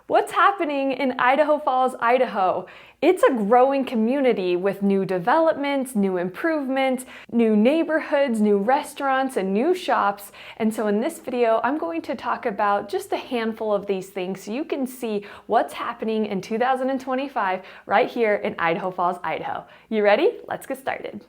What's happening in Idaho Falls, Idaho? It's a growing community with new developments, new improvements, new neighborhoods, new restaurants, and new shops. And so in this video, I'm going to talk about just a handful of these things so you can see what's happening in 2025 right here in Idaho Falls, Idaho. You ready? Let's get started.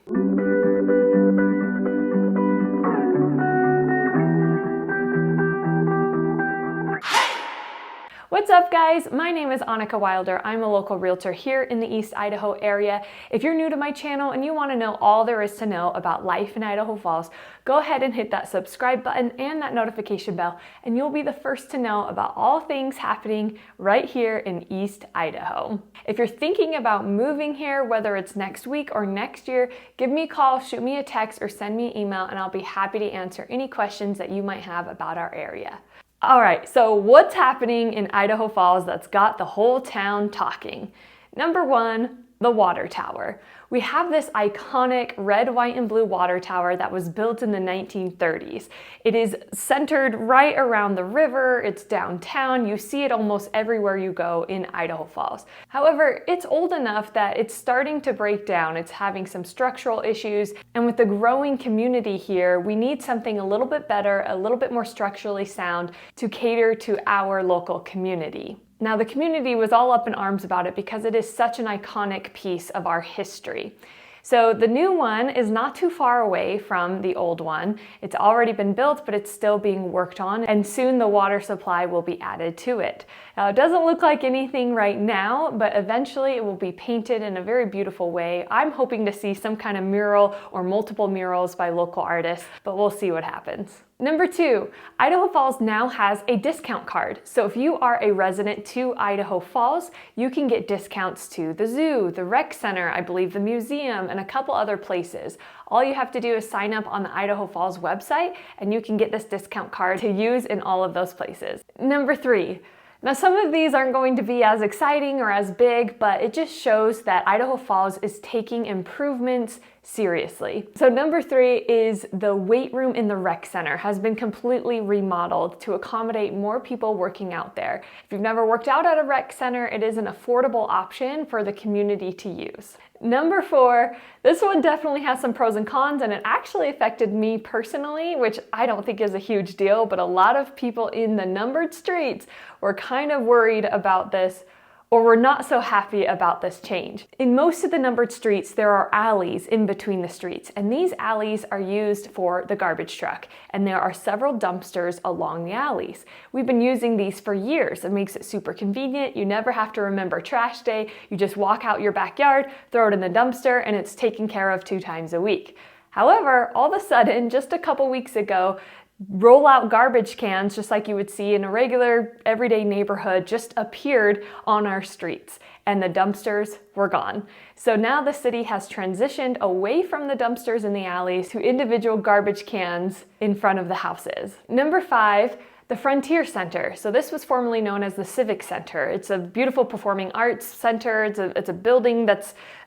What's up, guys? My name is Annika Wilder. I'm a local realtor here in the East Idaho area. If you're new to my channel and you want to know all there is to know about life in Idaho Falls, go ahead and hit that subscribe button and that notification bell, and you'll be the first to know about all things happening right here in East Idaho. If you're thinking about moving here, whether it's next week or next year, give me a call, shoot me a text, or send me an email, and I'll be happy to answer any questions that you might have about our area. All right, so what's happening in Idaho Falls that's got the whole town talking? Number one, the water tower. We have this iconic red, white, and blue water tower that was built in the 1930s. It is centered right around the river. It's downtown. You see it almost everywhere you go in Idaho Falls. However, it's old enough that it's starting to break down. It's having some structural issues. And with the growing community here, we need something a little bit better, a little bit more structurally sound to cater to our local community. Now, the community was all up in arms about it because it is such an iconic piece of our history. So the new one is not too far away from the old one. It's already been built, but it's still being worked on, and soon the water supply will be added to it. Now, it doesn't look like anything right now, but eventually it will be painted in a very beautiful way. I'm hoping to see some kind of mural or multiple murals by local artists, but we'll see what happens. Number two, Idaho Falls now has a discount card. So if you are a resident to Idaho Falls, you can get discounts to the zoo, the rec center, I believe the museum, and a couple other places. All you have to do is sign up on the Idaho Falls website, and you can get this discount card to use in all of those places. Number three, now, some of these aren't going to be as exciting or as big, but it just shows that Idaho Falls is taking improvements seriously. So number three is the weight room in the rec center has been completely remodeled to accommodate more people working out there. If you've never worked out at a rec center, it is an affordable option for the community to use. Number four, this one definitely has some pros and cons, and it actually affected me personally, which I don't think is a huge deal, but a lot of people in the numbered streets were kind of worried about this, or were not so happy about this change. In most of the numbered streets, there are alleys in between the streets, and these alleys are used for the garbage truck, and there are several dumpsters along the alleys. We've been using these for years. It makes it super convenient. You never have to remember trash day. You just walk out your backyard, throw it in the dumpster, and it's taken care of 2 times a week. However, all of a sudden, just a couple weeks ago, roll-out garbage cans, just like you would see in a regular everyday neighborhood, just appeared on our streets, and the dumpsters were gone. So now the city has transitioned away from the dumpsters in the alleys to individual garbage cans in front of the houses. Number five, the Frontier Center. So this was formerly known as the Civic Center. It's a beautiful performing arts center. It's a building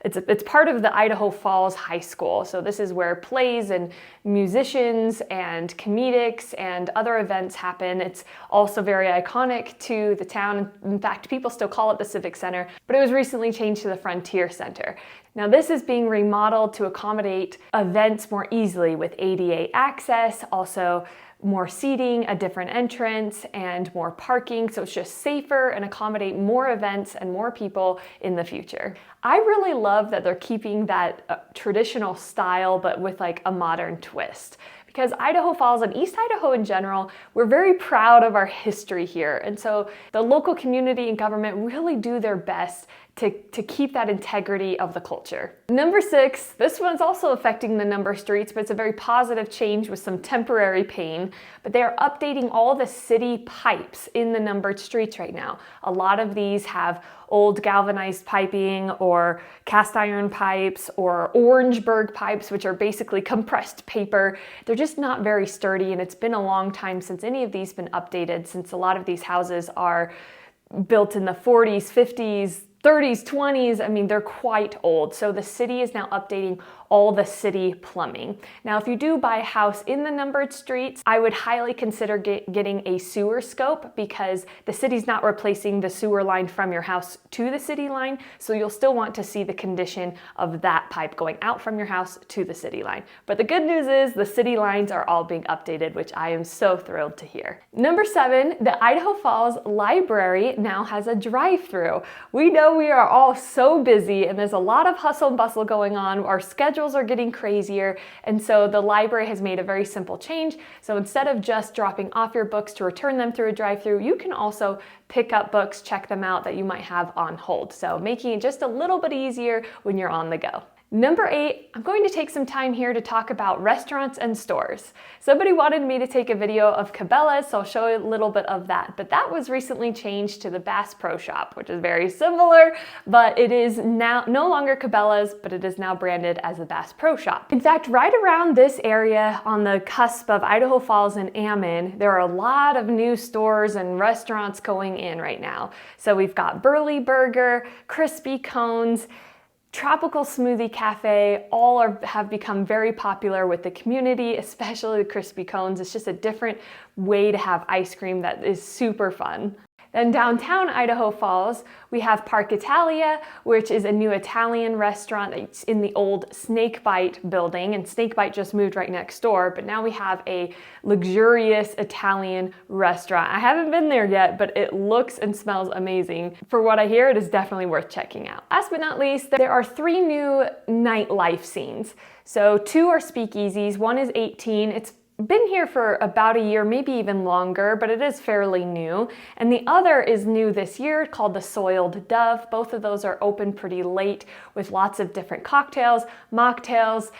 it's part of the Idaho Falls High School. So this is where plays and musicians and comedics and other events happen. It's also very iconic to the town. In fact, people still call it the Civic Center, but it was recently changed to the Frontier Center. Now this is being remodeled to accommodate events more easily with ADA access, also more seating, a different entrance, and more parking, so it's just safer and accommodate more events and more people in the future. I really love that they're keeping that traditional style, but with like a modern twist. Because Idaho Falls and East Idaho in general, we're very proud of our history here. And so the local community and government really do their best to keep that integrity of the culture. Number six, this one's also affecting the number streets, but it's a very positive change with some temporary pain. But they are updating all the city pipes in the numbered streets right now. A lot of these have old galvanized piping or cast iron pipes or Orangeburg pipes, which are basically compressed paper. They're just not very sturdy, and it's been a long time since any of these been updated, since a lot of these houses are built in the 40s, 50s, 30s, 20s, I mean, they're quite old. So the city is now updating all the city plumbing. Now, if you do buy a house in the numbered streets, I would highly consider getting a sewer scope, because the city's not replacing the sewer line from your house to the city line. So you'll still want to see the condition of that pipe going out from your house to the city line. But the good news is the city lines are all being updated, which I am so thrilled to hear. Number 7, the Idaho Falls Library now has a drive-through. We know we are all so busy and there's a lot of hustle and bustle going on. Our schedules are getting crazier, and so the library has made a very simple change. So instead of just dropping off your books to return them through a drive-through, you can also pick up books, check them out that you might have on hold. So making it just a little bit easier when you're on the go. Number 8, I'm going to take some time here to talk about restaurants and stores. Somebody wanted me to take a video of Cabela's, so I'll show you a little bit of that. But that was recently changed to the Bass Pro Shop, which is very similar, but it is now no longer Cabela's, but it is now branded as the Bass Pro Shop. In fact, right around this area on the cusp of Idaho Falls and Ammon, there are a lot of new stores and restaurants going in right now. So we've got Burley Burger, Crispy Cones, Tropical Smoothie Cafe, have become very popular with the community, especially the Crispy Cones. It's just a different way to have ice cream that is super fun. Then downtown Idaho Falls, we have Park Italia, which is a new Italian restaurant that's in the old Snakebite building, and Snakebite just moved right next door, but now we have a luxurious Italian restaurant. I haven't been there yet, but it looks and smells amazing. For what I hear, it is definitely worth checking out. Last but not least, there are 3 new nightlife scenes. So 2 are speakeasies, one is 18, it's been here for about a year, maybe even longer, but it is fairly new. And the other is new this year, called the Soiled Dove. Both of those are open pretty late with lots of different cocktails, mocktails.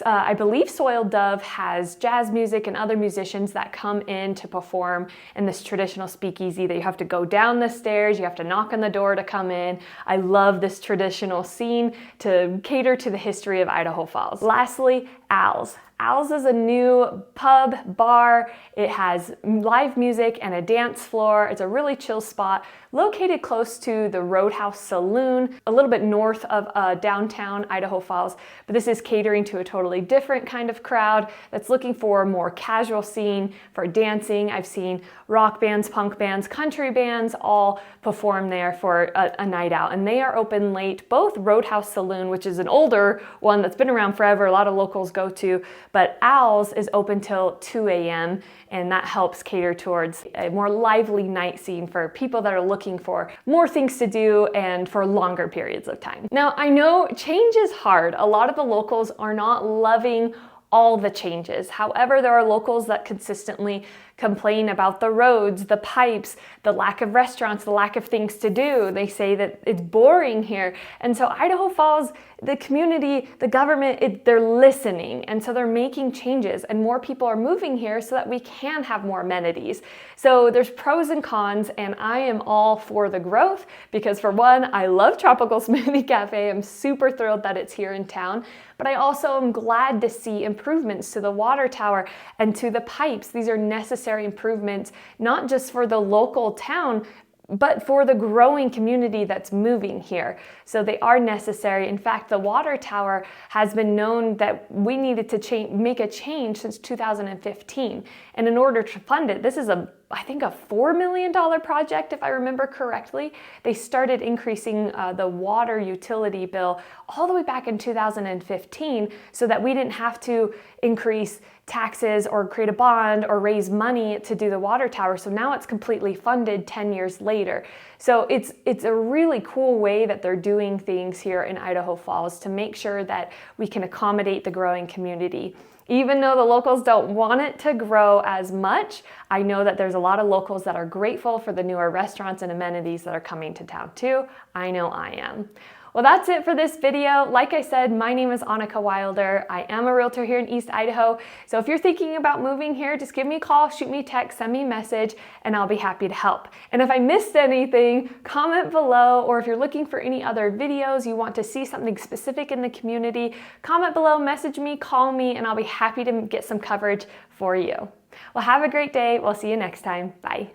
I believe Soiled Dove has jazz music and other musicians that come in to perform in this traditional speakeasy that you have to go down the stairs, you have to knock on the door to come in. I love this traditional scene to cater to the history of Idaho Falls. Lastly, Al's. Al's is a new pub, bar. It has live music and a dance floor. It's a really chill spot located close to the Roadhouse Saloon, a little bit north of downtown Idaho Falls. But this is catering to a totally different kind of crowd that's looking for a more casual scene for dancing. I've seen rock bands, punk bands, country bands all perform there for a night out, and they are open late. Both Roadhouse Saloon, which is an older one that's been around forever, a lot of locals go to, but Al's is open till 2 a.m. and that helps cater towards a more lively night scene for people that are looking for more things to do and for longer periods of time. Now, I know change is hard. A lot of the locals are not loving all the changes. However, there are locals that consistently complain about the roads, the pipes, the lack of restaurants, the lack of things to do. They say that it's boring here. And so Idaho Falls, the community, the government, they're listening. And so they're making changes, and more people are moving here so that we can have more amenities. So there's pros and cons, and I am all for the growth because, for one, I love Tropical Smoothie Cafe. I'm super thrilled that it's here in town. But I also am glad to see improvements to the water tower and to the pipes. These are necessary improvements, not just for the local town, but for the growing community that's moving here. So they are necessary. In fact, the water tower has been known that we needed to make a change since 2015. And in order to fund it, this is I think a $4 million project, if I remember correctly. They started increasing the water utility bill all the way back in 2015 so that we didn't have to increase taxes or create a bond or raise money to do the water tower. So now it's completely funded 10 years later. So it's a really cool way that they're doing things here in Idaho Falls to make sure that we can accommodate the growing community. Even though the locals don't want it to grow as much, I know that there's a lot of locals that are grateful for the newer restaurants and amenities that are coming to town too. I know I am. Well, that's it for this video. Like I said, my name is Annika Wilder. I am a realtor here in East Idaho. So if you're thinking about moving here, just give me a call, shoot me a text, send me a message, and I'll be happy to help. And if I missed anything, comment below, or if you're looking for any other videos, you want to see something specific in the community, comment below, message me, call me, and I'll be happy to get some coverage for you. Well, have a great day. We'll see you next time. Bye.